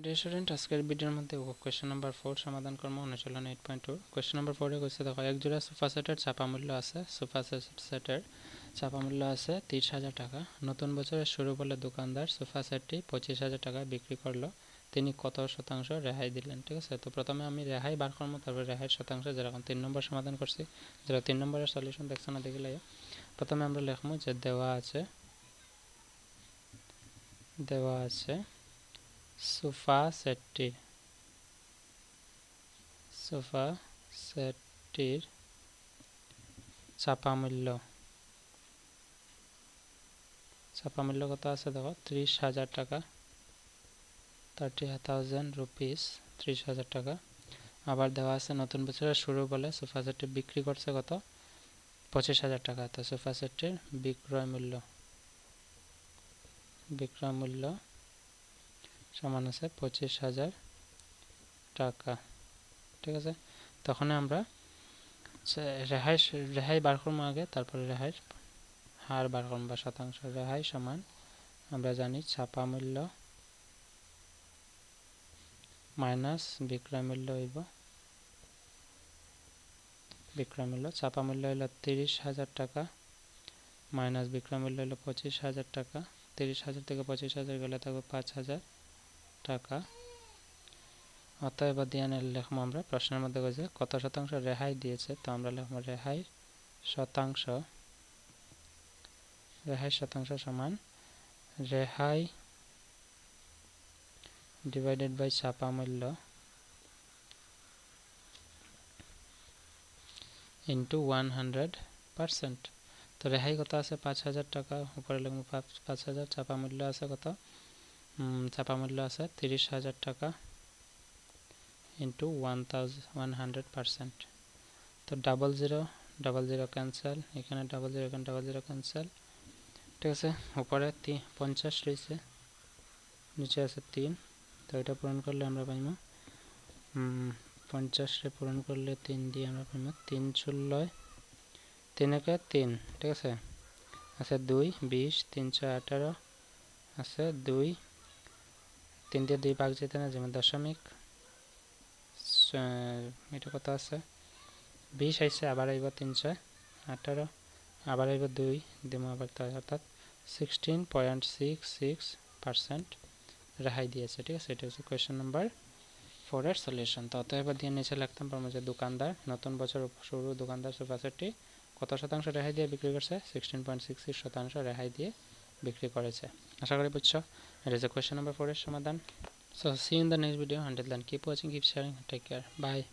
Dear student, আজকের ভিডিওর মধ্যে কোয়েশ্চেন নাম্বার 4 সমাধান করব অনুশীলন 8.2। কোয়েশ্চেন নাম্বার 4 এ কইছে দেখো এক জোড়া সোফা সেটের চাপা মূল্য আছে 30,000 টাকা। নতুন বছরের শুরু বলে দোকানদার সোফা সেটটি 25,000 টাকায় বিক্রি করলো, তিনি কত শতাংশ রেহাই দিলেন? ঠিক আছে, তো প্রথমে আমি রেহাই বার করবো, তারপর রেহাই শতাংশ, যেরকম 3 নম্বর সমাধান করছি। যারা 3 নম্বরের সলিউশন দেখছো না দেখলে প্রথমে আমরা লিখবো যে দেওয়া আছে সোফা সেটটির চাপা মূল্য কত আছে দেখো 30,000 টাকা, 30,000 রুপিস, 30,000 টাকা। আবার দেওয়া আছে নতুন বছরের শুরু বলে সোফা সেটটি বিক্রি করছে কত 25,000 টাকা। তো সোফা সেটটির বিক্রয় মূল্য সমান আছে 25,000 টাকা। ঠিক আছে, তখন আমরা রেহাই বার করবো আগে, তারপরে রেহাই হার বার করবো বা শতাংশ। রেহাই সমান আমরা জানি ছাপা মূল্য মাইনাস বিক্রয় মূল্য হইব ছাপা মূল্য হইল 30,000 টাকা মাইনাস বিক্রয় মূল্য হইল 25,000 টাকা। 30,000 থেকে 25,000 গেলে থাকবে 5,000 টাকা। অতএব দিয়ে লিখবো আমরা প্রশ্নের মধ্যে কইছে কত শতাংশ রেহাই দিয়েছে, তো আমরা লিখবো রেহাই শতাংশ সমান রেহাই ডিভাইডেড বাই ছাপা মূল্য ইন্টু 100%। তো রেহাই কত আছে 5,000 টাকা, উপরে লিখবো 5,000। ছাপা মূল্য আছে কত, ছাপা মূল্য আছে 30,000 টাকা ইন্টু 100%। তো ডাবল জিরো ক্যান্সেল, এখানে ডাবল জিরো ক্যান্সেল। ঠিক আছে, উপরে 50 রয়েছে, নিচে আছে 3। তো এটা পূরণ করলে আমরা পাইব 50 পূরণ করলে 3 দিয়ে আমরা পাইব 3 ষোলো 3 একে 3। ঠিক আছে, আছে 2 20, 3 6 18, আছে 2, 3 দিয়ে 2 ভাগ যেতে না, যেমন দশমিক। এটা কত আছে 20 আইসে, আবার আইব 3 6 18, আবার আইব 2 দিব আবার, অর্থাৎ 16.66% রেহাই দিয়েছে। ঠিক আছে, এটা হচ্ছে কোয়েশ্চেন নাম্বার 4 এর সলিউশন। তো অতএব দিয়ে নিচে লিখতাম পারবো যে দোকানদার নতুন বছর শুরু দোকানদার সোফা সেটটি কত শতাংশ রেহাই দিয়ে বিক্রি করছে, 16.66% রেহাই দিয়ে বিক্রি করেছে। আশা করি বুঝছো, এটা হচ্ছে কোয়েশ্চেন নাম্বার 4 এর সমাধান। So see you in the next video. Until then, keep watching, keep sharing, take care, bye.